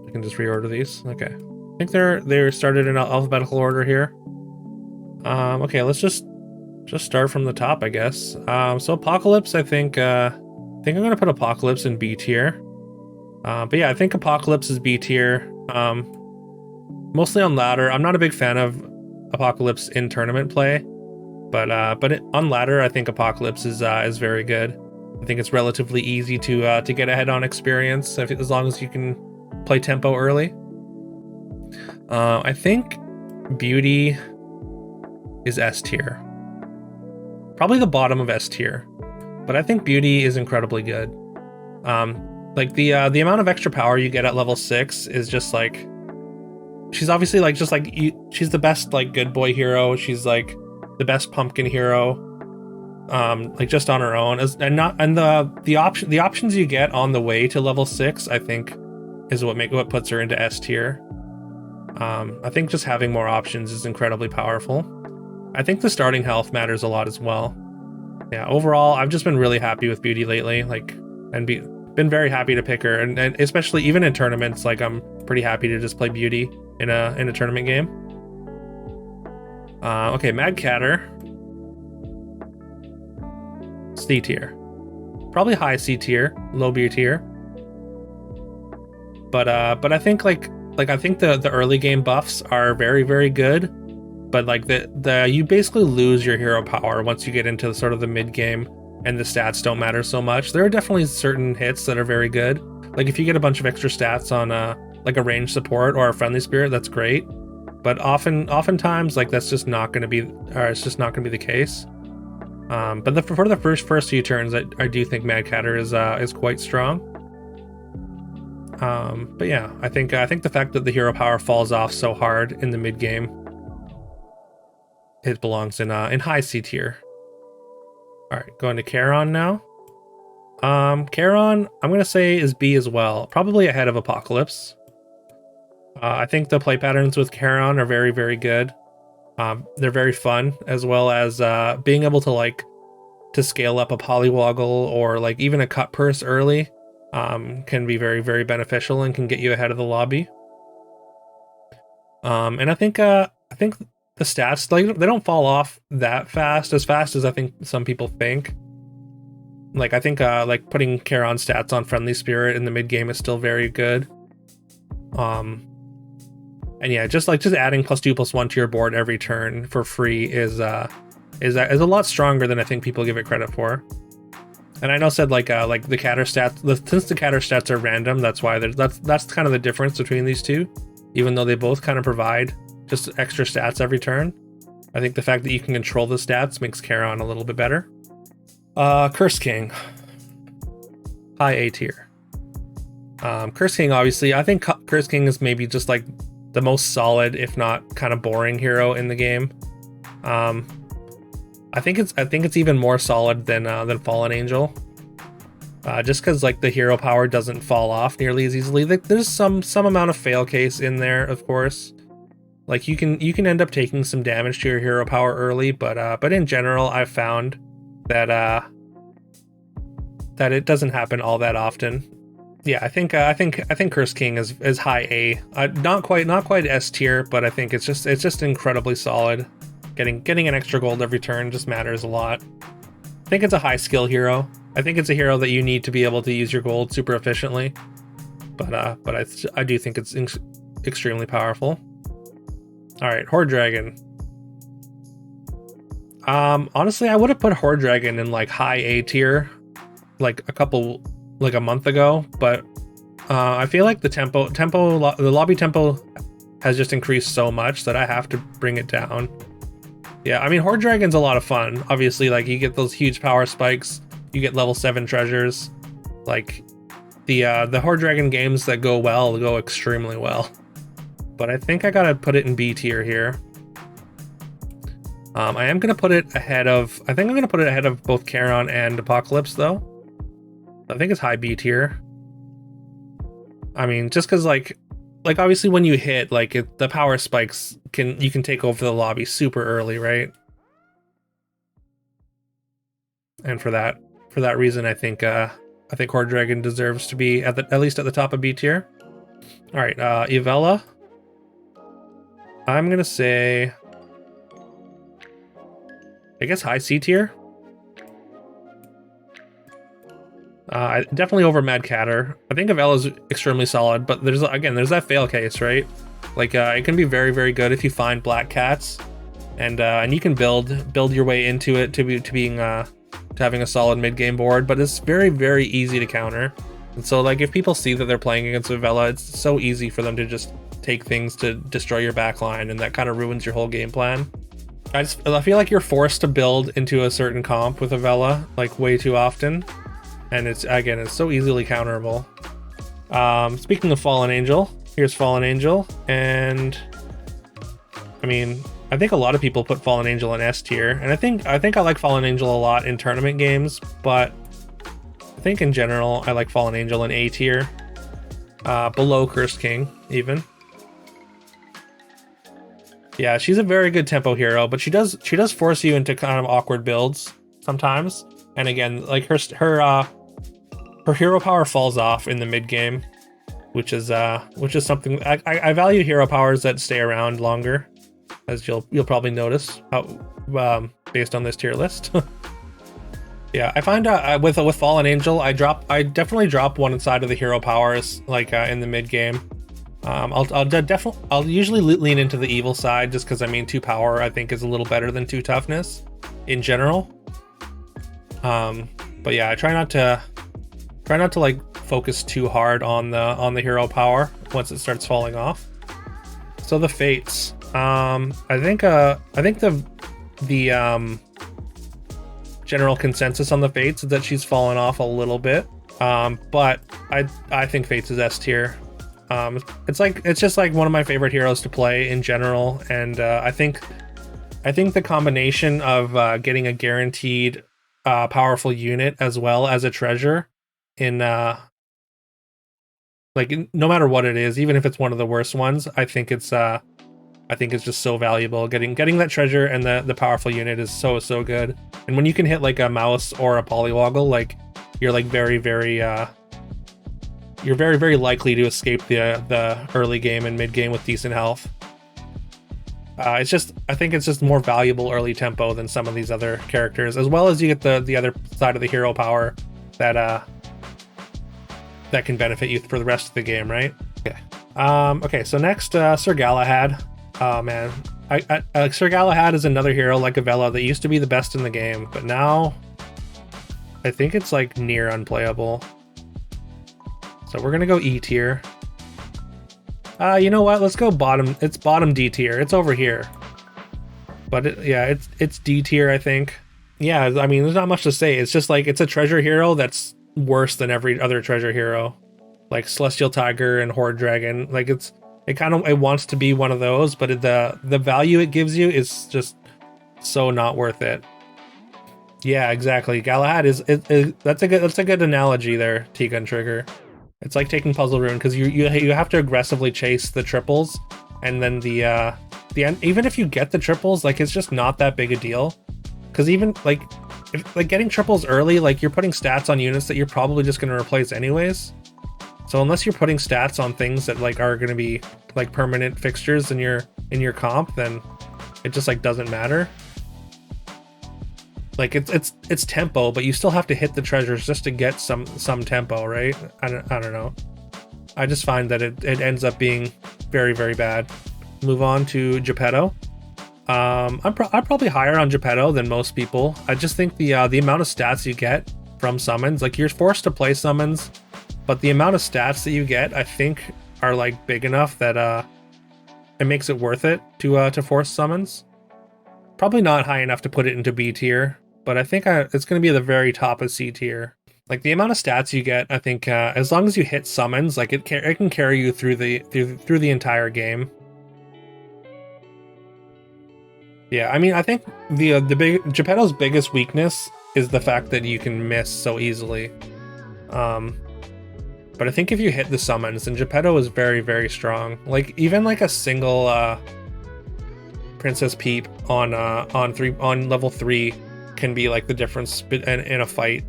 I can just reorder these. Okay. I think they're started in alphabetical order here. Okay, let's just start from the top, I guess. So Apocalypse, I think I'm gonna put Apocalypse in B tier. But yeah, I think Apocalypse is B tier. Mostly on ladder. I'm not a big fan of Apocalypse in tournament play, but on ladder, I think Apocalypse is very good. I think it's relatively easy to get ahead on experience as long as you can play tempo early. I think Beauty is S tier. Probably the bottom of S tier, but I think Beauty is incredibly good. Like the amount of extra power you get at level 6 is just like, she's obviously like she's the best like good boy hero. She's like the best pumpkin hero. Like just on her own, the options you get on the way to level 6, I think, is what puts her into S tier. I think just having more options is incredibly powerful. I think the starting health matters a lot as well. Yeah, overall, I've just been really happy with Beauty lately, been very happy to pick her, and especially even in tournaments, like I'm pretty happy to just play Beauty in a tournament game. Okay, Mad Catter, C tier, probably high C tier, low B tier. But I think I think the early game buffs are very, very good. But like you basically lose your hero power once you get into sort of the mid game, and the stats don't matter so much. There are definitely certain hits that are very good. Like if you get a bunch of extra stats on like a ranged support or a friendly spirit, that's great. But oftentimes like that's just not going to be, or it's just not going to be the case. But for the first few turns, I do think Mad Catter is quite strong. But yeah, I think the fact that the hero power falls off so hard in the mid game, it belongs in high C tier. All right, going to Caron now. Caron, I'm gonna say is B as well, probably ahead of Apocalypse. I think the play patterns with Caron are very, very good. They're very fun, as well as being able to scale up a Polywoggle or like even a Cut Purse early can be very, very beneficial and can get you ahead of the lobby. And I think the stats, like, they don't fall off that fast as I think some people think. Like I think like putting Caron stats on Friendly Spirit in the mid game is still very good. And yeah, just adding +2/+1 to your board every turn for free is a lot stronger than I think people give it credit for. And I know said like the Catter stats, since the Catter stats are random, that's why that's kind of the difference between these two, even though they both kind of provide just extra stats every turn. I think the fact that you can control the stats makes Caron a little bit better. Curse King, high A tier. Curse King, obviously, I think Curse King is maybe just like the most solid, if not kind of boring hero in the game. I think it's even more solid than Fallen Angel. Just because like the hero power doesn't fall off nearly as easily. There's some amount of fail case in there, of course. Like you can end up taking some damage to your hero power early, but in general, I've found that it doesn't happen all that often. Yeah, I think Curse King is high A, not quite S tier, but I think it's just incredibly solid. Getting an extra gold every turn just matters a lot. I think it's a high skill hero. I think it's a hero that you need to be able to use your gold super efficiently. But I do think it's extremely powerful. All right, Horde Dragon. Honestly, I would have put Horde Dragon in like high A tier, like a month ago, but I feel like the lobby tempo has just increased so much that I have to bring it down. Yeah, I mean, Horde Dragon's a lot of fun. Obviously, like you get those huge power spikes, you get level 7 treasures. Like the Horde Dragon games that go well go extremely well. But I think I gotta put it in B tier here. I am gonna put it ahead of. I think I'm gonna put it ahead of both Caron and Apocalypse, though. I think it's high B tier. I mean, just because like obviously when you hit the power spikes you can take over the lobby super early, right? And for that reason, I think I think Horde Dragon deserves to be at least at the top of B tier. All right, Ivella. I'm gonna say, I guess high C tier. Definitely over Mad Catter. I think Ivella's extremely solid, but there's that fail case, right? Like it can be very, very good if you find black cats, and you can build your way into it to having a solid mid game board. But it's very, very easy to counter. And so like if people see that they're playing against Ivella, it's so easy for them to just take things to destroy your backline, and that kind of ruins your whole game plan. I feel like you're forced to build into a certain comp with Ivella like way too often. And it's so easily counterable. Speaking of Fallen Angel, here's Fallen Angel, and I mean, I think a lot of people put Fallen Angel in S tier, and I think I like Fallen Angel a lot in tournament games, but I think in general I like Fallen Angel in A tier, below Cursed King even. Yeah, she's a very good tempo hero, but she does force you into kind of awkward builds sometimes. And again, like her hero power falls off in the mid game, which is something I value hero powers that stay around longer, as you'll probably notice based on this tier list. Yeah, I find with Fallen Angel, I definitely drop one side of the hero powers like in the mid game. I'll usually lean into the evil side just because I mean 2 power I think is a little better than 2 toughness in general. But yeah, I try not to like focus too hard on the hero power once it starts falling off. So the fates, I think the general consensus on the fates is that she's fallen off a little bit. But I think fates is S tier. It's just like one of my favorite heroes to play in general, and I think the combination of getting a guaranteed powerful unit as well as a treasure in like no matter what it is, even if it's one of the worst ones, I think it's just so valuable. Getting that treasure and the powerful unit is so good. And when you can hit like a mouse or a polywoggle, like you're like very likely to escape the early game and mid game with decent health. I think it's just more valuable early tempo than some of these other characters, as well as you get the other side of the hero power that can benefit you for the rest of the game, right? Okay. Okay, so next, Sir Galahad. Oh man, Sir Galahad is another hero like Ivella that used to be the best in the game, but now I think it's like near unplayable. So we're gonna go E tier. You know what? Let's go bottom. It's bottom D tier. It's over here. But it's D tier, I think. Yeah, I mean, there's not much to say. It's just like it's a treasure hero that's worse than every other treasure hero, like Celestial Tiger and Horde Dragon. Like it wants to be one of those, but the value it gives you is just so not worth it. Yeah, exactly. Galahad that's a good analogy there, T-Gun Trigger. It's like taking Puzzle Rune, because you have to aggressively chase the triples, and then the end. Even if you get the triples, like it's just not that big a deal, because even like getting triples early, like you're putting stats on units that you're probably just going to replace anyways. So unless you're putting stats on things that like are going to be like permanent fixtures in your comp, then it just like doesn't matter. Like it's tempo, but you still have to hit the treasures just to get some tempo, right? I don't know. I just find that it ends up being very, very bad. Move on to Geppetto. I'm probably higher on Geppetto than most people. I just think the amount of stats you get from summons, like you're forced to play summons, but the amount of stats that you get, I think, are like big enough that it makes it worth it to force summons. Probably not high enough to put it into B tier, but I think it's going to be at the very top of C tier. Like the amount of stats you get, I think as long as you hit summons, like it can carry you through the entire game. Yeah, I mean, I think Geppetto's biggest weakness is the fact that you can miss so easily. But I think if you hit the summons, then Geppetto is very, very strong. Like even like a single Princess Peep on level 3 can be like the difference in a fight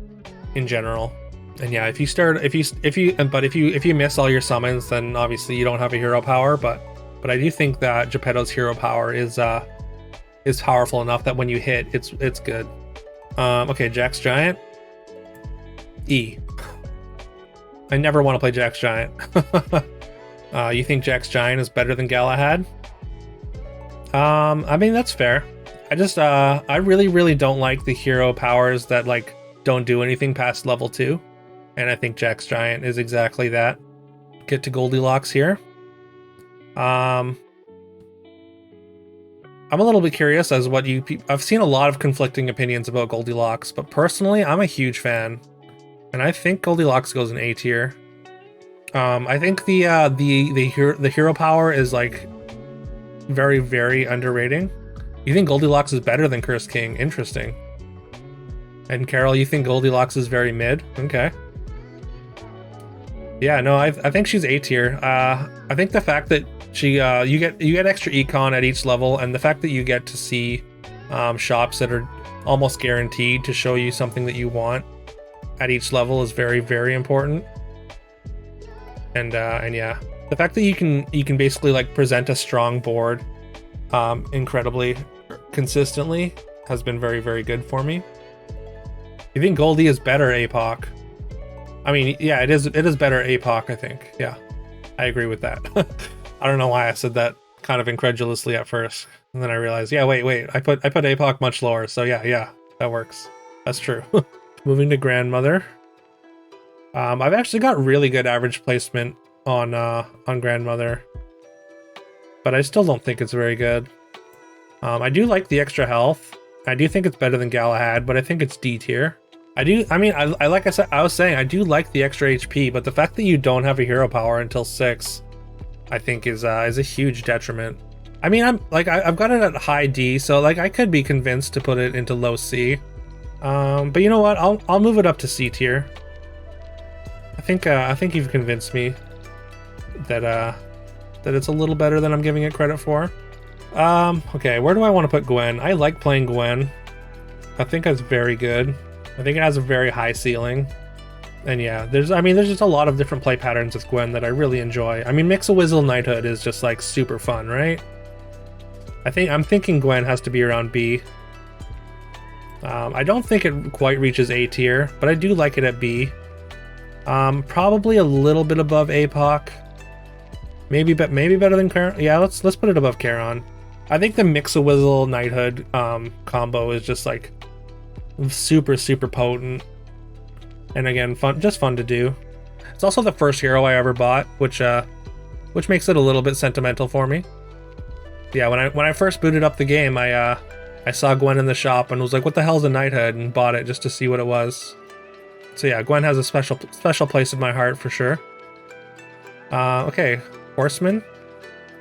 in general. And yeah, if you miss all your summons, then obviously you don't have a hero power. But I do think that Geppetto's hero power is powerful enough that when you hit, it's good. Okay, Jack's Giant. E. I never want to play Jack's Giant. You think Jack's Giant is better than Galahad? I mean, that's fair. I really don't like the hero powers that like don't do anything past level 2. And I think Jack's Giant is exactly that. Get to Goldilocks here. I'm a little bit curious as what I've seen a lot of conflicting opinions about Goldilocks, but personally, I'm a huge fan. And I think Goldilocks goes in A tier. I think the hero power is like very underrating. You think Goldilocks is better than Cursed King? Interesting. And Carol, you think Goldilocks is very mid? Okay. Yeah, no, I think she's A tier. I think the fact that she you get extra econ at each level, and the fact that you get to see shops that are almost guaranteed to show you something that you want at each level is very important. And yeah, the fact that you can basically like present a strong board incredibly consistently has been very good for me. You think Goldie is better APOC? I mean, yeah, it is better APOC, I think. Yeah, I agree with that. I don't know why I said that kind of incredulously at first, and then I realized, yeah, wait, I put APOC much lower, so yeah, that works. That's true. Moving to Grandmother. I've actually got really good average placement on Grandmother, but I still don't think it's very good. I do like the extra health. I do think it's better than Galahad, but I think it's D tier. I like I said, I was saying, I do like the extra HP, but the fact that you don't have a hero power until 6, I think is a huge detriment. I mean, I've got it at high D, so like I could be convinced to put it into low C. But you know what? I'll move it up to C tier. I think you've convinced me that it's a little better than I'm giving it credit for. Okay, where do I want to put Gwen? I like playing Gwen. I think that's very good. I think it has a very high ceiling. And yeah, there's just a lot of different play patterns with Gwen that I really enjoy. I mean, Mix-a-Wizzle Knighthood is just like super fun, right? I'm thinking Gwen has to be around B. I don't think it quite reaches A tier, but I do like it at B. Probably a little bit above APOC. Maybe better than Caron. Yeah, let's put it above Caron. I think the Mix-a-Wizzle Knighthood combo is just like super potent, and again, just fun to do. It's also the first hero I ever bought, which makes it a little bit sentimental for me. Yeah, when I first booted up the game, I saw Gwen in the shop and was like, "What the hell's a Knighthood?" and bought it just to see what it was. So yeah, Gwen has a special place in my heart for sure. Okay, Horseman.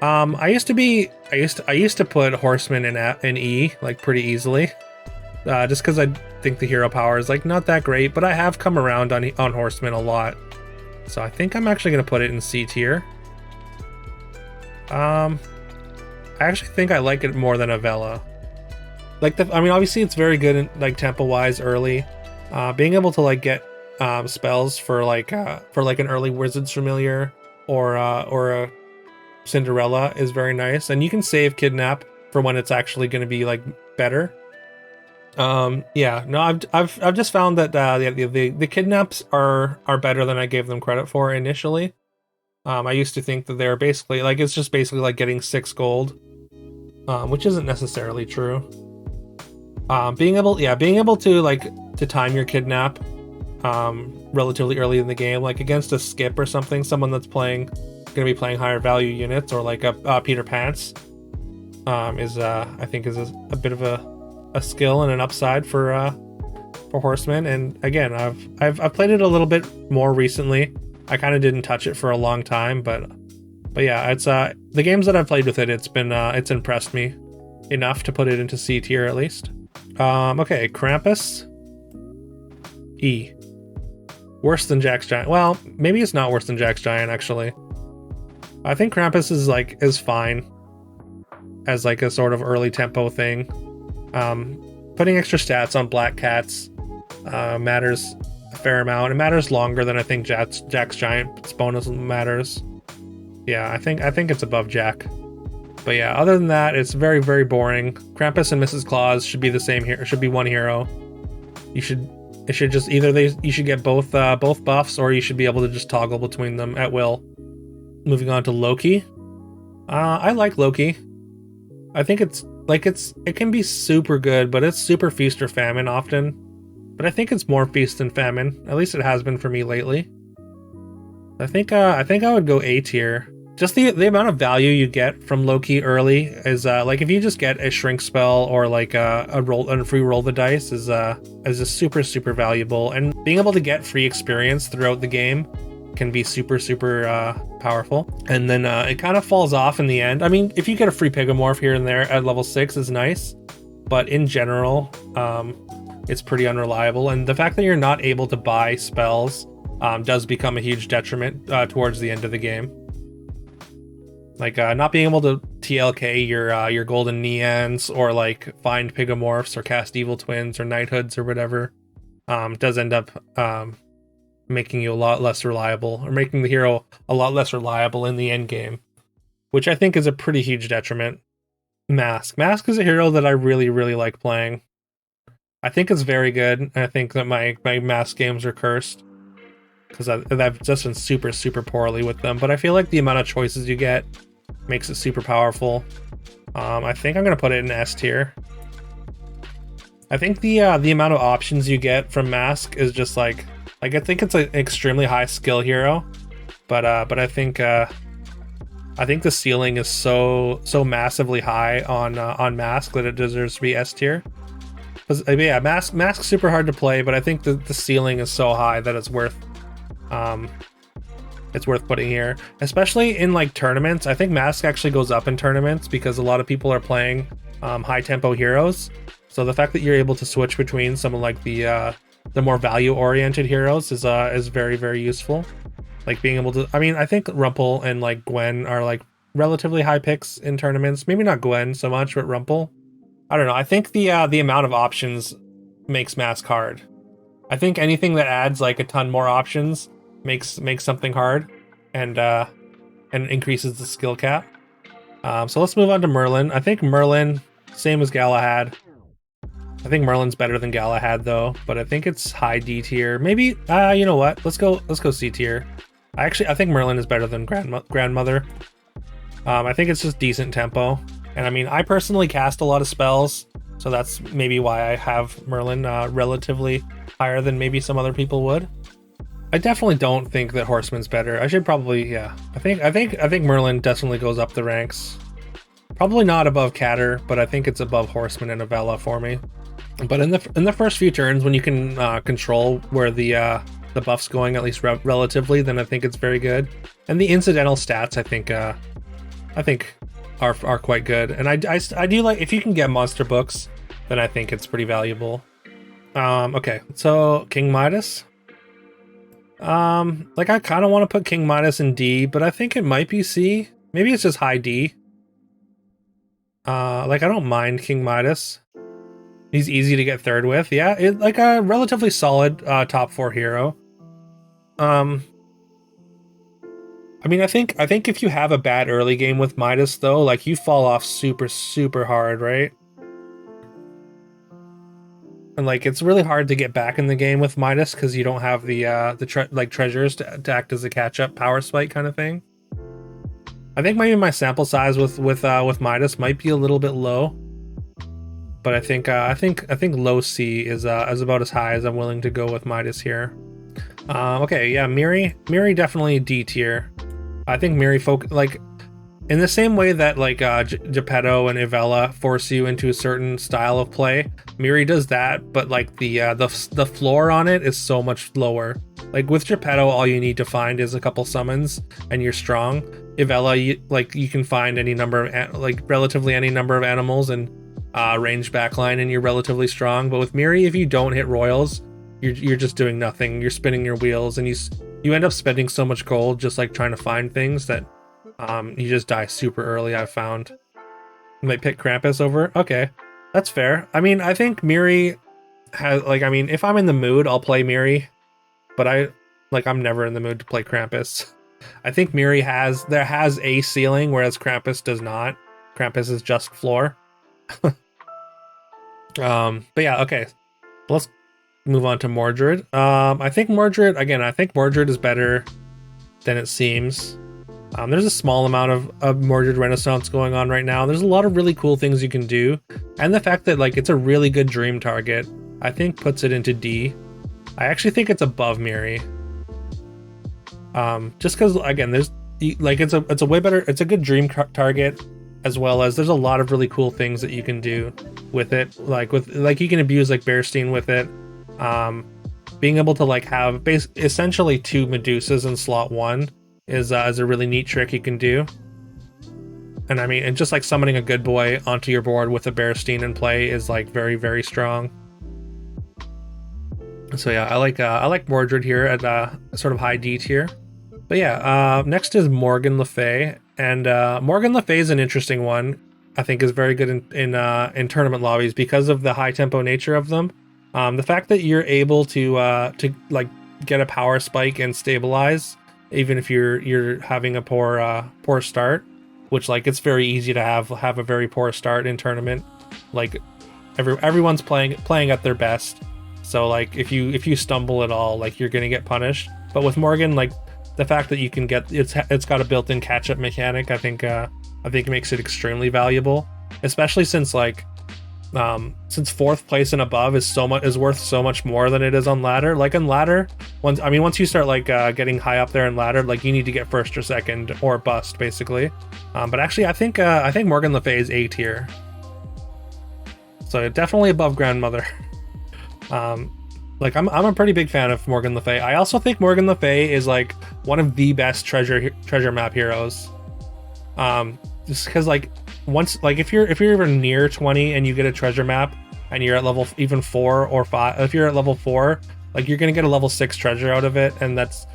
I used to put Horseman in E like pretty easily, just because I think the hero power is like not that great, but I have come around on Horseman a lot, so I think I'm actually gonna put it in C tier. I actually think I like it more than Avella. Like obviously it's very good in like tempo wise early. Being able to like get spells for like an early Wizard's Familiar or a Cinderella is very nice, and you can save Kidnap for when it's actually going to be like better. Yeah, no, I've just found that the Kidnaps are better than I gave them credit for initially. I used to think that they're basically like it's just basically like getting 6 gold, which isn't necessarily true. Being able to like to time your Kidnap relatively early in the game, like against a Skip or something, someone that's going to be playing higher value units, or like a Peter Pants, is I think is a bit of a skill and an upside for Horseman. And again, I've played it a little bit more recently. I kind of didn't touch it for a long time, but yeah, it's the games that I've played with it, it's impressed me enough to put it into C tier at least. Okay, Krampus. E. Worse than Jack's Giant. Well, maybe it's not worse than Jack's Giant actually. I think Krampus is fine as like a sort of early tempo thing. Putting extra stats on black cats matters fair amount. It matters longer than I think Jack's Giant's bonus matters. Yeah, I think it's above Jack. But yeah, other than that, it's very, very boring. Krampus and Mrs. Claus should be the same here. Should be one hero. It should just you should get both buffs, or you should be able to just toggle between them at will. Moving on to Loki. I like Loki. I think it can be super good, but it's super feast or famine often. But I think it's more feast than famine. At least it has been for me lately. I think I would go A tier. Just the amount of value you get from Loki early is like if you just get a shrink spell or like a free roll the dice is just super valuable, and being able to get free experience throughout the game can be super powerful. And then it kind of falls off in the end. I mean, if you get a free Pigomorph here and there at level 6 is nice, but in general it's pretty unreliable, and the fact that you're not able to buy spells does become a huge detriment towards the end of the game. Like not being able to TLK your golden Neans, or like find Pigomorphs or cast Evil Twins or Knighthoods or whatever does end up making you a lot less reliable, or making the hero a lot less reliable in the end game, which I think is a pretty huge detriment. Mask is a hero that I really like playing. I think it's very good, and I think that my Mask games are cursed because I've just been super poorly with them, but I feel like the amount of choices you get makes it super powerful. I think I'm gonna put it in S tier. I think the amount of options you get from Mask is just like I think it's an extremely high skill hero, but I think the ceiling is so massively high on Mask that it deserves to be S tier. Because yeah, Mask's super hard to play, but I think the ceiling is so high that it's worth putting here, especially in like tournaments. I think Mask actually goes up in tournaments because a lot of people are playing high tempo heroes. So the fact that you're able to switch between some of like the more value oriented heroes is very useful. Like being able to, I mean, I think Rumpel and like Gwen are like relatively high picks in tournaments. Maybe not Gwen so much, but Rumpel. I don't know. I think the amount of options makes Mask hard. I think anything that adds like a ton more options makes something hard, and increases the skill cap. So let's move on to Merlin. I think Merlin, same as Galahad. I think Merlin's better than Galahad though, but I think it's high D tier. Maybe you know what? Let's go C tier. I think Merlin is better than Grandmother. I think it's just decent tempo, and I mean, I personally cast a lot of spells, so that's maybe why I have Merlin relatively higher than maybe some other people would. I definitely don't think that Horseman's better. I should probably, yeah. I think Merlin definitely goes up the ranks. Probably not above Catter, but I think it's above Horseman and Avella for me. But in the first few turns, when you can control where the buff's going, at least relatively, then I think it's very good. And the incidental stats, I think are quite good. And I do like, if you can get monster books, then I think it's pretty valuable. Okay, so King Midas. Like I kind of want to put King Midas in D, but I think it might be C. Maybe it's just high D. Like I don't mind King Midas. He's easy to get third with. Yeah, like a relatively solid top 4 hero. I mean, I think if you have a bad early game with Midas though, like you fall off super hard, right? And like it's really hard to get back in the game with Midas because you don't have the treasures to act as a catch-up power spike kind of thing. I think maybe my sample size with Midas might be a little bit low, but I think low C is about as high as I'm willing to go with Midas here. Okay, yeah, Miri definitely D tier. I think Miri like in the same way that like Geppetto and Avella force you into a certain style of play, Miri does that, but like the floor on it is so much lower. Like with Geppetto, all you need to find is a couple summons and you're strong. Avella, you can find any number of relatively any number of animals and range backline and you're relatively strong. But with Miri, if you don't hit royals, you're just doing nothing. You're spinning your wheels and you end up spending so much gold just like trying to find things that you just die super early. I've found. You might pick Krampus over. Okay, that's fair. I mean, I think Miri has, like, I mean, if I'm in the mood, I'll play Miri. but I'm never in the mood to play Krampus. I think Miri has a ceiling, whereas Krampus does not. Krampus is just floor. But yeah, okay. Let's move on to Mordred. I think Mordred is better than it seems. There's a small amount of Mordred Renaissance going on right now. There's a lot of really cool things you can do. And the fact that like it's a really good dream target, I think puts it into D. I actually think it's above Miri. Just because again, there's like it's a way better, it's a good dream target, as well as there's a lot of really cool things that you can do with it. Like you can abuse like Bearstein with it. Being able to like have essentially 2 Medusas in slot 1 is a really neat trick you can do. And I mean, and just like summoning a good boy onto your board with a Bearstein in play is like very, very strong. So yeah, I like Mordred here at sort of high D tier. But yeah, next is Morgan Le Fay, and Morgan Le Fay is an interesting one. I think is very good in tournament lobbies because of the high tempo nature of them. The fact that you're able to like get a power spike and stabilize, even if you're having a poor start, which like it's very easy to have a very poor start in tournament. Like everyone's playing at their best. So like if you stumble at all, like you're gonna get punished. But with Morgan, like the fact that you can get it's got a built-in catch-up mechanic, I think makes it extremely valuable, especially since like since 4th place and above is worth so much more than it is on ladder. Like on ladder, once you start like getting high up there in ladder, like you need to get 1st or 2nd or bust basically. But actually, I think Morgan Le Fay is A tier, so definitely above Grandmother. Like I'm a pretty big fan of Morgan Le Fay. I also think Morgan Le Fay is like one of the best treasure map heroes. Just because like once like if you're even near 20 and you get a treasure map and you're at level even 4 or 5, if you're at level 4, like you're gonna get a level 6 treasure out of it, and that's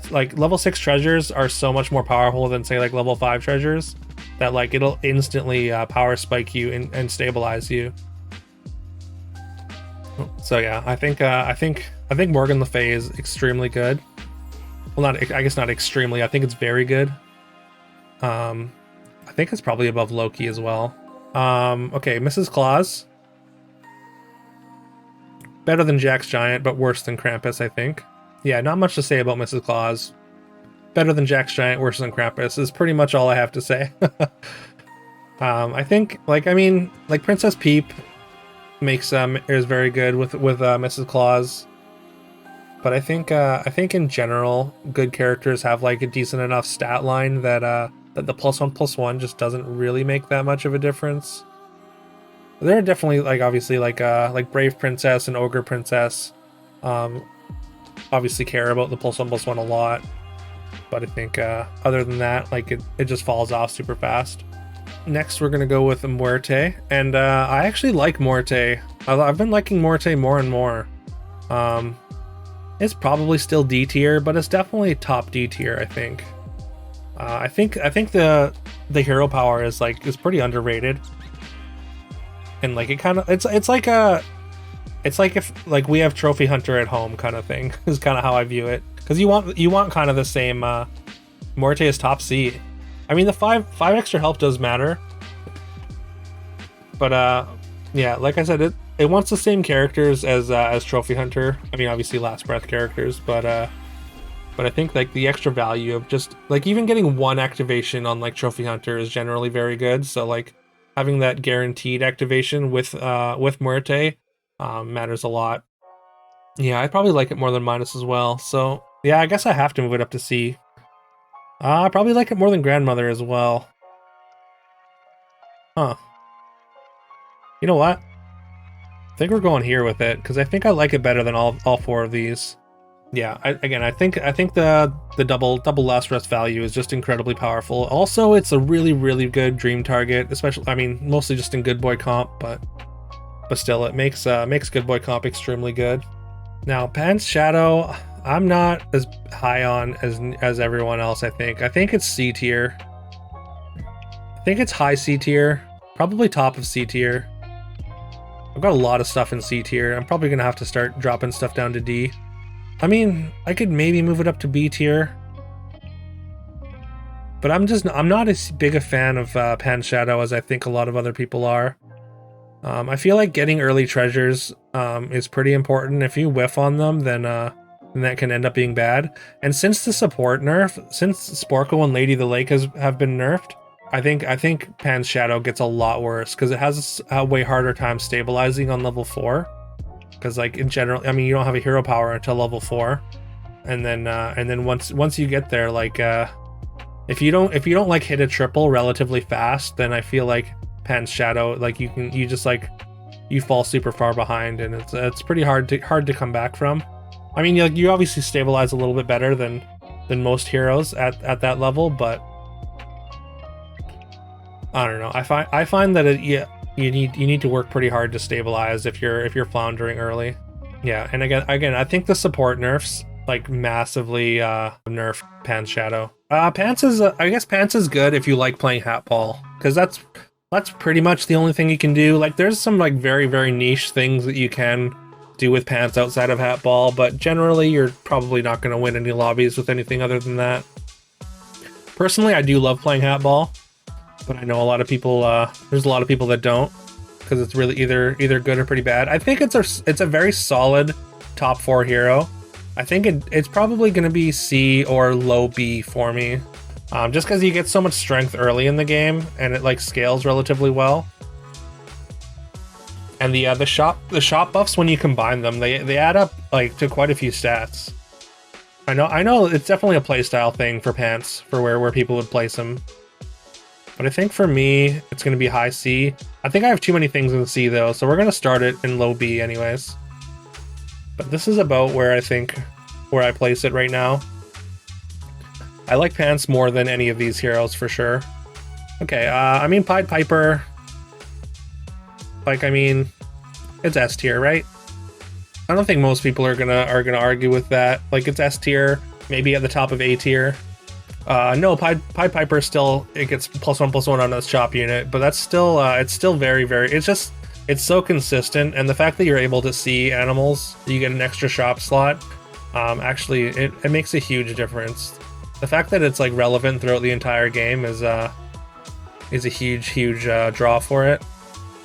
like level 6 treasures are so much more powerful than say like level 5 treasures that like it'll instantly power spike you and stabilize you. So yeah, I think Morgan Le Fay is extremely good. Well, I guess not extremely. I think it's very good. I think it's probably above Loki as well. Okay, Mrs. Claus. Better than Jack's Giant, but worse than Krampus, I think. Yeah, not much to say about Mrs. Claus. Better than Jack's Giant, worse than Krampus is pretty much all I have to say. I think, like, I mean, like Princess Peep is very good with Mrs. Claus, but I think in general, good characters have like a decent enough stat line that that the +1/+1 just doesn't really make that much of a difference. There are definitely like obviously like Brave Princess and Ogre Princess, obviously care about the +1/+1 a lot, but I think other than that, like it just falls off super fast. Next, we're gonna go with Muerte, and I actually like Muerte. I've been liking Muerte more and more. It's probably still D tier, but it's definitely top D tier, I think. I think the hero power is pretty underrated, and like it's like if like we have Trophy Hunter at home kind of thing is kind of how I view it, because you want kind of the same. Muerte is top C. I mean, the five extra health does matter, but yeah, like I said, it wants the same characters as Trophy Hunter. I mean, obviously Last Breath characters, but I think like the extra value of just like even getting one activation on like Trophy Hunter is generally very good. So like having that guaranteed activation with Muerte matters a lot. Yeah, I probably like it more than Midas as well. So yeah, I guess I have to move it up to C. I probably like it more than Grandmother as well. Huh. You know what? I think we're going here with it, because I think I like it better than all 4 of these. Yeah, I think the double last rest value is just incredibly powerful. Also, it's a really, really good dream target, especially, I mean, mostly just in Good Boy comp, but still, it makes Good Boy comp extremely good. Now, Pan's Shadow, I'm not as high on as everyone else, I think. I think it's C tier. I think it's high C tier. Probably top of C tier. I've got a lot of stuff in C tier. I'm probably going to have to start dropping stuff down to D. I mean, I could maybe move it up to B tier. But I'm not as big a fan of Pan Shadow as I think a lot of other people are. I feel like getting early treasures is pretty important. If you whiff on them, then that can end up being bad. And since the support nerf, since Sporkle and Lady the Lake have been nerfed, I think Pan's Shadow gets a lot worse because it has a way harder time stabilizing on level 4. Because like in general, I mean, you don't have a hero power until level 4, and then once you get there, like if you don't like hit a triple relatively fast, then I feel like Pan's Shadow, like you fall super far behind, and it's pretty hard to come back from. I mean, you obviously stabilize a little bit better than most heroes at that level, but I don't know. I find that you need to work pretty hard to stabilize if you're floundering early. Yeah, and again, I think the support nerfs like massively nerf Pan's Shadow. Pants is I guess Pants is good if you like playing Hat Ball, because that's pretty much the only thing you can do. Like there's some like very niche things that you can do with Pants outside of Hat Ball, but generally you're probably not going to win any lobbies with anything other than that. Personally, I do love playing Hat Ball, but I know a lot of people there's a lot of people that don't, because it's really either good or pretty bad. I think it's a very solid top 4 hero. I think it's probably going to be C or low B for me, just because you get so much strength early in the game and it like scales relatively well. And the shop buffs, when you combine them, they add up like to quite a few stats. I know it's definitely a playstyle thing for Pants, for where people would place him. But I think for me, it's going to be high C. I think I have too many things in C though, so we're going to start it in low B anyways. But this is about where I place it right now. I like Pants more than any of these heroes for sure. Okay, I mean Pied Piper. Like, I mean, it's S tier, right? I don't think most people are gonna argue with that. Like, it's S tier, maybe at the top of A tier. No, Pied Piper still, it gets +1/+1 on its chop unit, but that's still it's still very it's so consistent, and the fact that you're able to see animals, you get an extra shop slot, actually it makes a huge difference. The fact that it's like relevant throughout the entire game is a huge draw for it.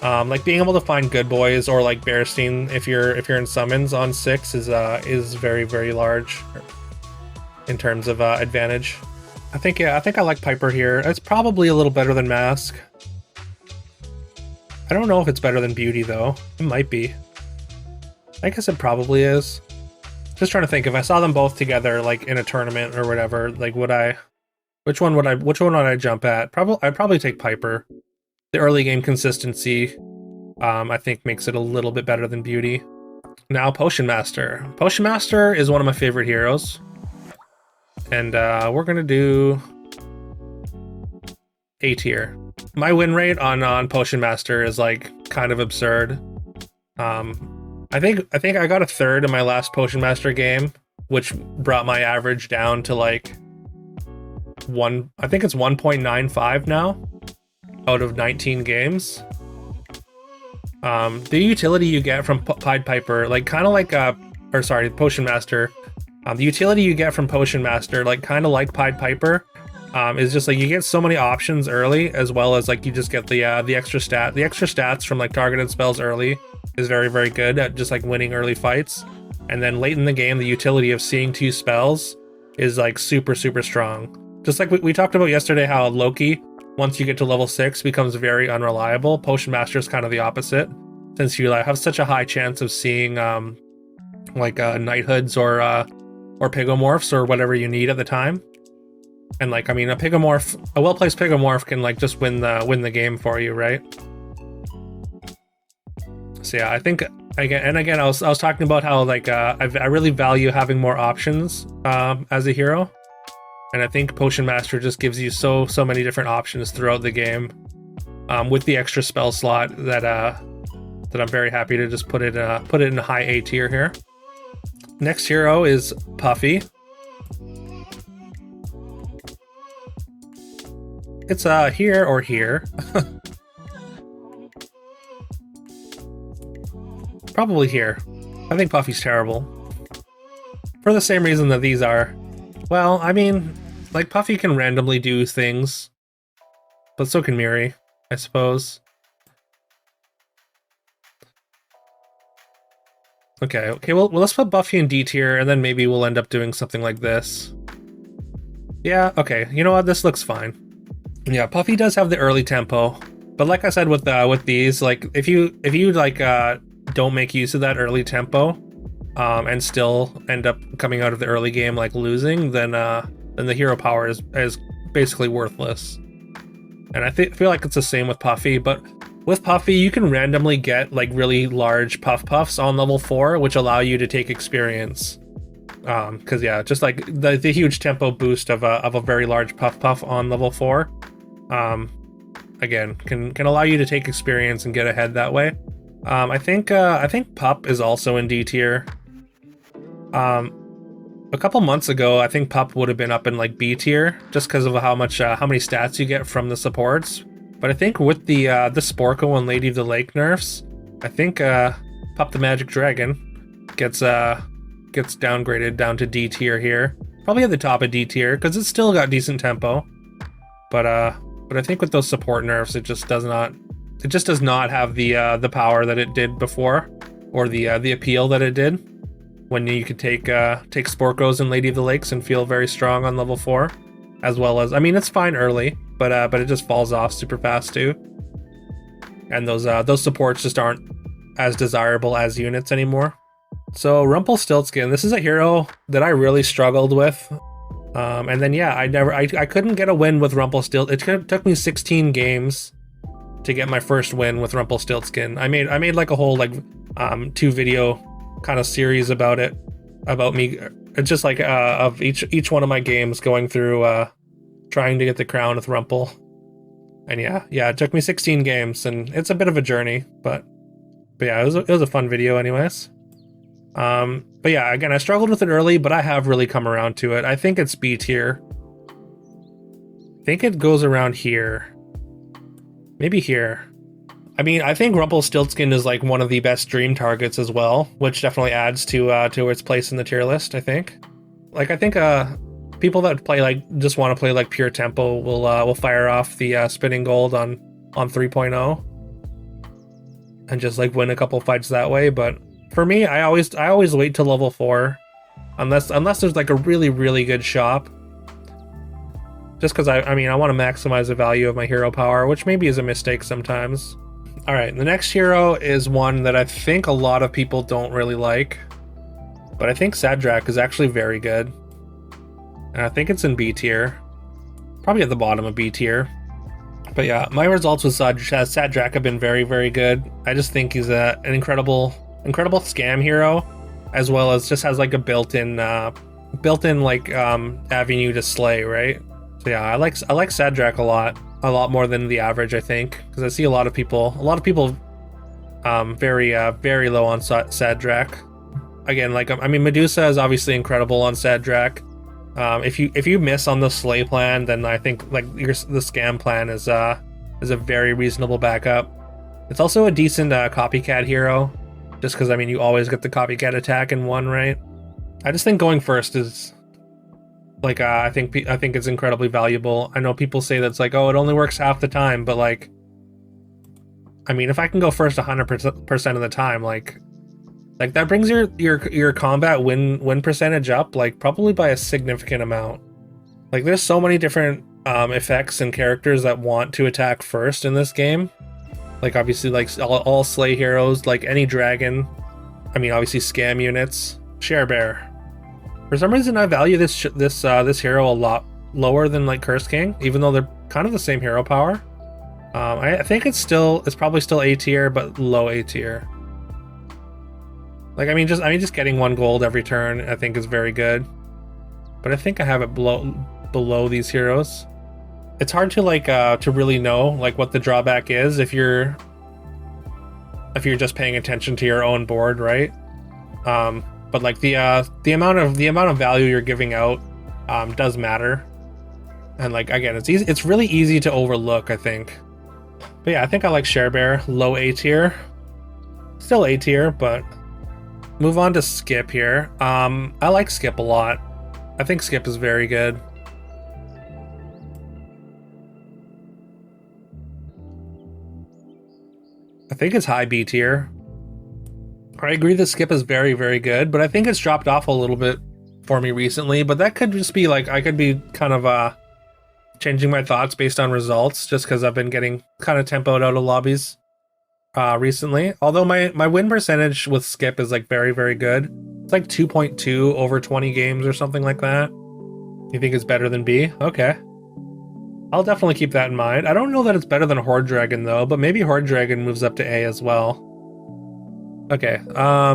Like being able to find good boys or like Bearstein if you're in summons on 6 is very large in terms of advantage. I think I like Piper here. It's probably a little better than Mask. I don't know if it's better than Beauty though. It might be. I guess it probably is. Just trying to think, if I saw them both together like in a tournament or whatever, like which one would I jump at? I'd probably take Piper. The early game consistency, I think, makes it a little bit better than Beauty. Now Potion Master. Potion Master is one of my favorite heroes. And we're gonna do A tier. My win rate on Potion Master is like kind of absurd. I think I got a 3rd in my last Potion Master game, which brought my average down to like I think it's 1.95 now out of 19 games. The utility you get from Pied Piper, like kind of like Potion Master. The utility you get from Potion Master, like kind of like Pied Piper, is just like you get so many options early, as well as like you just get the extra stats from like targeted spells early is very good at just like winning early fights. And then late in the game, the utility of seeing 2 spells is like super strong. Just like we talked about yesterday, how Loki, once you get to level 6, becomes very unreliable. Potion Master is kind of the opposite, since you like have such a high chance of seeing like knighthoods or pigomorphs or whatever you need at the time. And like, I mean, a well-placed pigomorph can like just win the game for you, right? So yeah, I think again I was talking about how like I really value having more options as a hero, and I think Potion Master just gives you so many different options throughout the game, with the extra spell slot that I'm very happy to just put it in a high A tier here. Next hero is Puffy. It's here or here. Probably here. I think Puffy's terrible. for the same reason that these are. Well, I mean, like Puffy can randomly do things, but so can Miri, I suppose. Okay, well, let's put Buffy in D tier, and then maybe we'll end up doing something like this. Yeah, okay, you know what, this looks fine. Yeah, Puffy does have the early tempo, but like I said with these, like, if you like, don't make use of that early tempo, and still end up coming out of the early game, like, losing, then the hero power is basically worthless. And I feel like it's the same with Puffy, but with Puffy, you can randomly get like really large puffs on level 4, which allow you to take experience. Because yeah, just like the huge tempo boost of a very large puff on level 4, again, can allow you to take experience and get ahead that way. I think Pup is also in D tier. A couple months ago, I think Pup would have been up in like B tier, just because of how many stats you get from the supports. But I think with the Sporko and Lady of the Lake nerfs, I think Pup the Magic Dragon gets downgraded down to D tier here. Probably at the top of D tier because it's still got decent tempo. But I think with those support nerfs, it just does not have the power that it did before, or the appeal that it did when you could take Sporkos and Lady of the Lakes and feel very strong on level 4, as well as, I mean, it's fine early, but it just falls off super fast too. And those supports just aren't as desirable as units anymore. So Rumpelstiltskin, this is a hero that I really struggled with. And then yeah, I couldn't get a win with Rumpelstiltskin. It took me 16 games to get my first win with Rumpelstiltskin. I made like a whole like 2 video kind of series about me. It's just like of each one of my games going through trying to get the crown with Rumpel. And yeah, it took me 16 games, and it's a bit of a journey, but yeah, it was a fun video anyways. But yeah, again, I struggled with it early, but I have really come around to it. I think it's B tier. I think it goes around here. Maybe here. I mean, I think Rumpelstiltskin is like one of the best dream targets as well, which definitely adds to its place in the tier list, I think. Like, I think people that play like just want to play like pure tempo will fire off the spinning gold on 3.0 and just like win a couple fights that way. But for me, I always wait till level 4, unless there's like a really good shop. Just because I mean I want to maximize the value of my hero power, which maybe is a mistake sometimes. All right, the next hero is one that I think a lot of people don't really like, but I think Sadjack is actually very good. And I think it's in B tier. Probably at the bottom of B tier. But yeah, my results with Sadjack have been very good. I just think he's an incredible scam hero, as well as just has like a built-in like avenue to slay, right? So yeah, I like Sadjack a lot more than the average, I think, because I see a lot of people very low on Sadjack. Again, like, I mean, Medusa is obviously incredible on Sadjack. If you miss on the slay plan, then I think like the scam plan is a very reasonable backup. It's also a decent copycat hero, just because I mean you always get the copycat attack in one, right? I just think going first is like I think it's incredibly valuable. I know people say that's like, oh, it only works half the time, but like, I mean, if I can go first 100% of the time, like that brings your combat win percentage up like probably by a significant amount. Like there's so many different effects and characters that want to attack first in this game. Like obviously like all slay heroes, like any dragon. I mean obviously scam units, Share Bear. For some reason I value this hero a lot lower than like Curse King, even though they're kind of the same hero power. I think it's probably still A tier, but low A tier. Like I mean just getting 1 gold every turn I think is very good, but I think I have it below these heroes. It's hard to like to really know like what the drawback is if you're just paying attention to your own board, right? But like the amount of value you're giving out does matter, and like again it's really easy to overlook, I think. But yeah, I think I like Share Bear, low A tier, still A tier, but move on to Skip here. I like Skip a lot. I think Skip is very good. I think it's high B tier. I agree that Skip is very, very good, but I think it's dropped off a little bit for me recently, but that could just be like, I could be kind of changing my thoughts based on results, just because I've been getting kind of tempoed out of lobbies recently. Although my win percentage with Skip is like very, very good. It's like 2.2 over 20 games or something like that. You think it's better than B? Okay. I'll definitely keep that in mind. I don't know that it's better than Horde Dragon though, but maybe Horde Dragon moves up to A as well. Okay,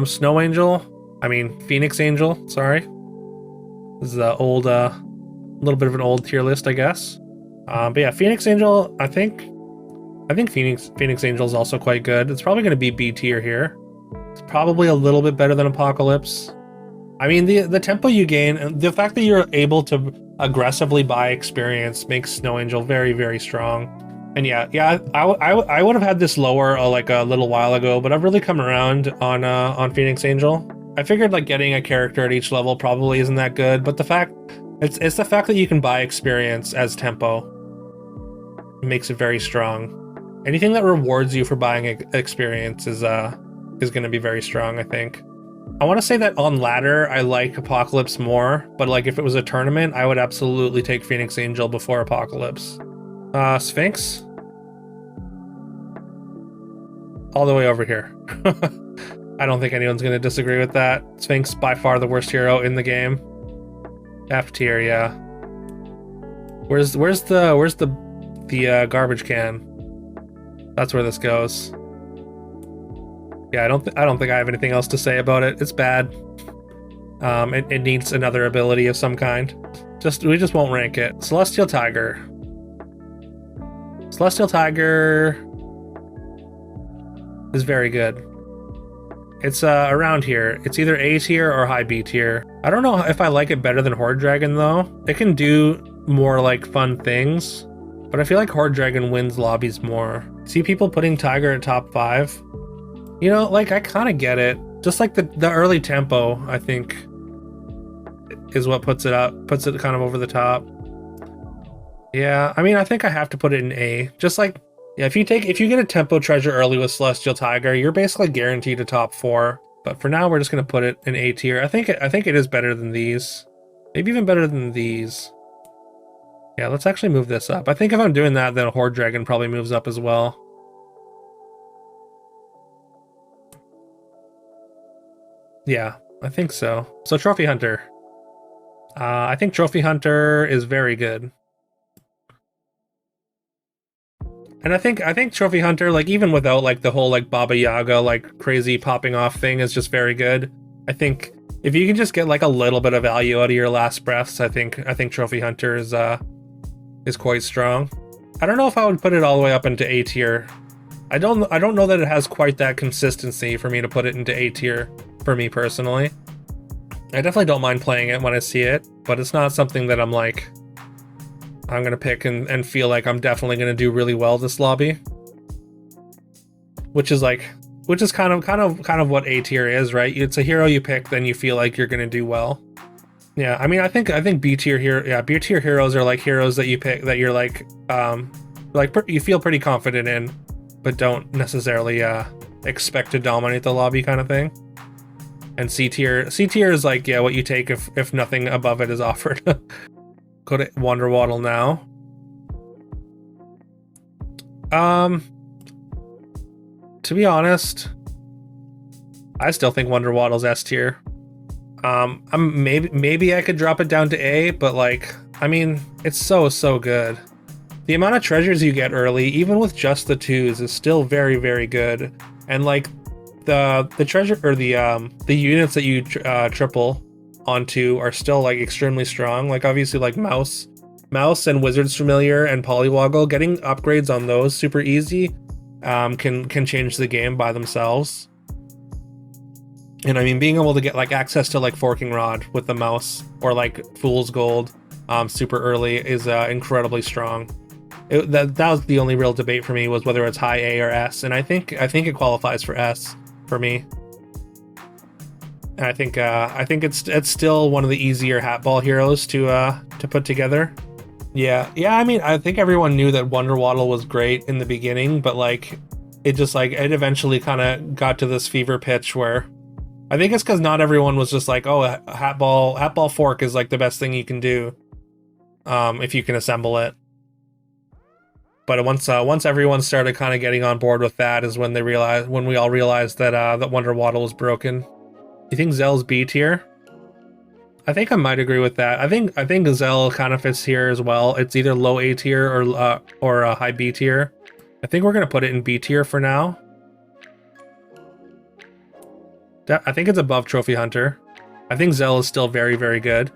Snow Angel. I mean, Phoenix Angel, sorry. This is a old, little bit of an old tier list, I guess. But yeah, Phoenix Angel, I think Phoenix Angel is also quite good. It's probably going to be B tier here. It's probably a little bit better than Apocalypse. I mean, the tempo you gain, the fact that you're able to aggressively buy experience makes Snow Angel very, very strong. And yeah, I would have had this lower like a little while ago, but I've really come around on Phoenix Angel. I figured like getting a character at each level probably isn't that good, but it's the fact that you can buy experience as tempo makes it very strong. Anything that rewards you for buying experience is going to be very strong, I think. I want to say that on ladder, I like Apocalypse more, but like if it was a tournament, I would absolutely take Phoenix Angel before Apocalypse. Sphinx? All the way over here. I don't think anyone's going to disagree with that. Sphinx, by far the worst hero in the game. F tier, yeah. Where's the garbage can? That's where this goes. Yeah, I don't think I have anything else to say about it. It's bad. It needs another ability of some kind. We just won't rank it. Celestial Tiger. Celestial Tiger is very good. It's around here. It's either A tier or high B tier. I don't know if I like it better than Horde Dragon though. It can do more like fun things, but I feel like Horde Dragon wins lobbies more. See people putting Tiger at top 5? You know, like I kind of get it. Just like the early tempo, I think, is what puts it kind of over the top. Yeah, I mean, I think I have to put it in A. Just like, yeah, if you get a tempo treasure early with Celestial Tiger, you're basically guaranteed a top 4. But for now, we're just gonna put it in A tier. I think it is better than these, maybe even better than these. Yeah, let's actually move this up. I think if I'm doing that, then Horde Dragon probably moves up as well. Yeah, I think so. So Trophy Hunter. I think Trophy Hunter is very good. And I think Trophy Hunter, like even without like the whole like Baba Yaga like crazy popping off thing, is just very good. I think if you can just get like a little bit of value out of your last breaths, I think Trophy Hunter is quite strong. I don't know if I would put it all the way up into A tier. I don't know that it has quite that consistency for me to put it into A tier for me personally. I definitely don't mind playing it when I see it, but it's not something that I'm like, I'm gonna pick and feel like I'm definitely gonna do really well this lobby. Which is kind of what A tier is, right? It's a hero you pick, then you feel like you're gonna do well. Yeah, I mean, I think B tier here, yeah, B tier heroes are like heroes that you pick that you're like you feel pretty confident in, but don't necessarily expect to dominate the lobby kind of thing. And C tier is like, yeah, what you take if nothing above it is offered. Go to Wonder Waddle now. To be honest, I still think Wonder Waddle's S tier. Maybe I could drop it down to A, but like, I mean, it's so good. The amount of treasures you get early, even with just the 2s, is still very, very good. And like the treasure or the units that you triple onto are still like extremely strong. Like obviously like Mouse and Wizard's Familiar and Polywoggle, getting upgrades on those super easy can change the game by themselves. And I mean, being able to get like access to like Forking Rod with the Mouse or like Fool's Gold super early is incredibly strong. That was the only real debate for me, was whether it's high A or S, and I think it qualifies for S for me. And I think it's still one of the easier Hatball heroes to put together. Yeah, I mean, I think everyone knew that Waddle was great in the beginning, but like it eventually kind of got to this fever pitch where I think it's because not everyone was just like, oh, Hatball Fork is like the best thing you can do, if you can assemble it. But once everyone started kind of getting on board with that is when we all realized that that Waddle was broken. You think Zell's B tier? I think I might agree with that. I think Zell kind of fits here as well. It's either low A tier or a high B tier. I think we're gonna put it in B tier for now. I think it's above Trophy Hunter. I think Zell is still very, very good.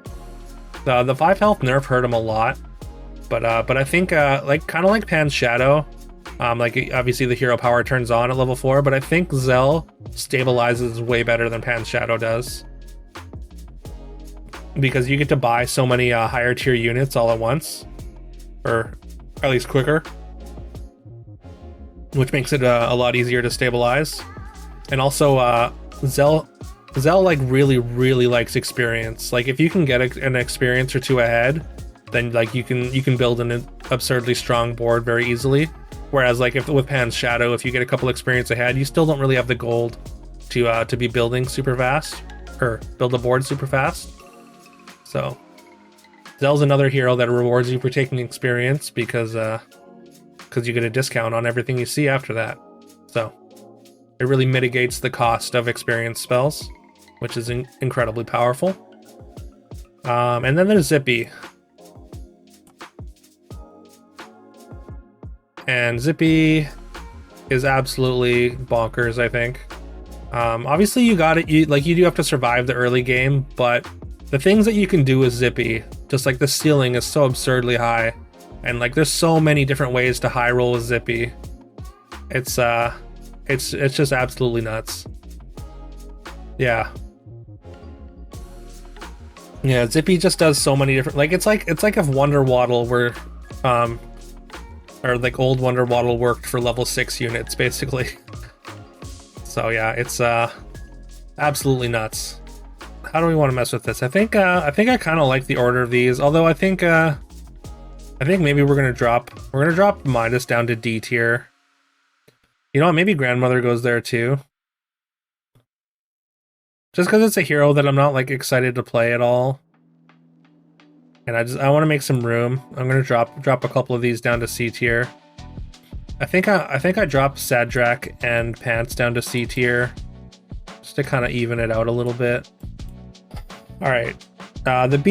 The 5 health nerf hurt him a lot, but I think like kind of like Pan's Shadow. Like obviously the hero power turns on at level 4, but I think Zell stabilizes way better than Pan's Shadow does. Because you get to buy so many higher tier units all at once, or at least quicker, which makes it a lot easier to stabilize. And also Zell like really likes experience. Like if you can get an experience or two ahead, then like you can build an absurdly strong board very easily. Whereas like with Pan's Shadow, if you get a couple experience ahead, you still don't really have the gold to be building super fast or build a board super fast. So Zell's another hero that rewards you for taking experience because you get a discount on everything you see after that. So it really mitigates the cost of experience spells, which is incredibly powerful. And then there's Zippy. And Zippy is absolutely bonkers, I think. Obviously you do have to survive the early game, but the things that you can do with Zippy, just like the ceiling is so absurdly high, and like there's so many different ways to high roll with Zippy. It's just absolutely nuts. Yeah, Zippy just does so many different, like it's like if Waddle were or like old Waddle worked for level 6 units basically. So yeah, it's absolutely nuts. How do we want to mess with this? I think I kind of like the order of these, although I think maybe we're gonna drop Midas down to D tier. You know what? Maybe Grandmother goes there too. Just because it's a hero that I'm not like excited to play at all, and I want to make some room. I'm gonna drop a couple of these down to C tier. I think I dropped Sadjack and Pants down to C tier, just to kind of even it out a little bit. All right, the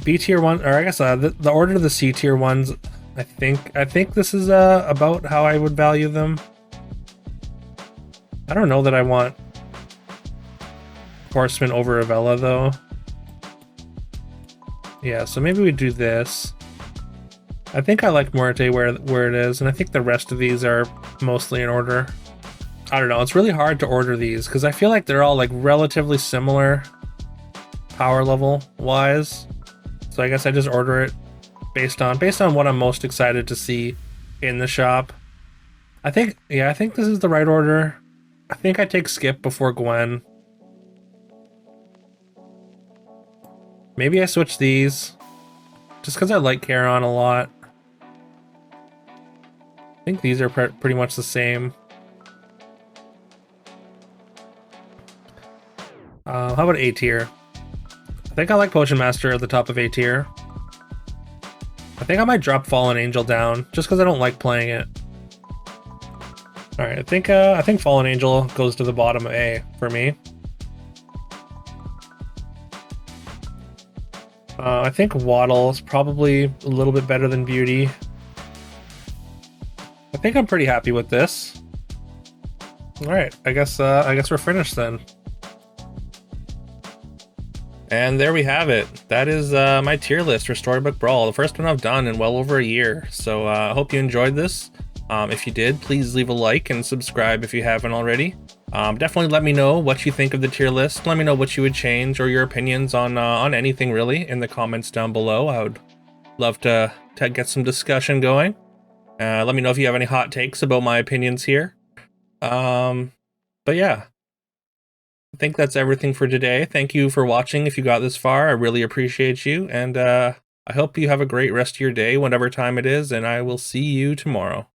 B tier one, or I guess the order of the C tier ones. I think this is about how I would value them. I don't know that I want Horseman over Avella though. Yeah, so maybe we do this. I think I like Muerte where it is, and I think the rest of these are mostly in order. I don't know, it's really hard to order these because I feel like they're all like relatively similar power level wise. So I guess I just order it based on what I'm most excited to see in the shop. I think this is the right order. I think I take Skip before Gwen. Maybe I switch these just because I like Caron a lot. I think these are pretty much the same. How about A tier? I think I like Potion Master at the top of A tier. I think I might drop Fallen Angel down just because I don't like playing it. All right, I think Fallen Angel goes to the bottom of A for me. I think Waddle is probably a little bit better than Beauty. I think I'm pretty happy with this. All right, I guess we're finished then. And there we have it. That is my tier list for Storybook Brawl, the first one I've done in well over a year. So I hope you enjoyed this. If you did, please leave a like and subscribe if you haven't already. Definitely let me know what you think of the tier list. Let me know what you would change or your opinions on anything really in the comments down below. I would love to get some discussion going. Let me know if you have any hot takes about my opinions here. But yeah. I think that's everything for today. Thank you for watching. If you got this far, I really appreciate you. And I hope you have a great rest of your day, whatever time it is. And I will see you tomorrow.